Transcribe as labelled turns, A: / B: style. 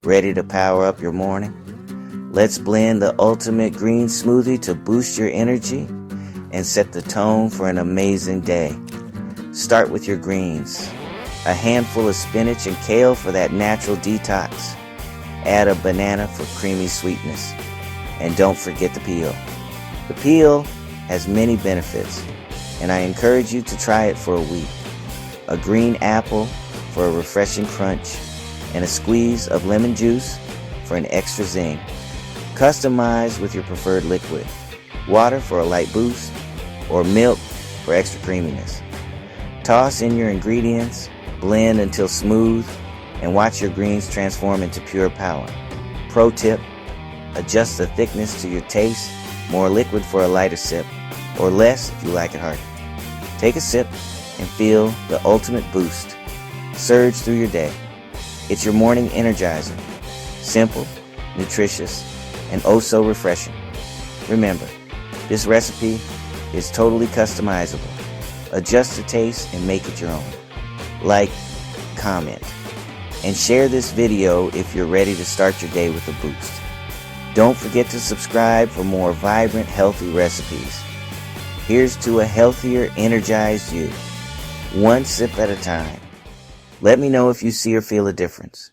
A: Ready to power up your morning? Let's blend the ultimate green smoothie to boost your energy and set the tone for an amazing day. Start with your greens. A handful of spinach and kale for that natural detox. Add a banana for creamy sweetness. And don't forget the peel. The peel has many benefits, and I encourage you to try it for a week. A green apple for a refreshing crunch, and a squeeze of lemon juice for an extra zing. Customize with your preferred liquid. Water for a light boost, or milk for extra creaminess. Toss in your ingredients, blend until smooth, and watch your greens transform into pure power. Pro tip: adjust the thickness to your taste, more liquid for a lighter sip, or less if you like it hearty. Take a sip and feel the ultimate boost surge through your day. It's your morning energizer. Simple, nutritious, and oh so refreshing. Remember, this recipe is totally customizable. Adjust the taste and make it your own. Like, comment, and share this video if you're ready to start your day with a boost. Don't forget to subscribe for more vibrant, healthy recipes. Here's to a healthier, energized you. One sip at a time. Let me know if you see or feel a difference.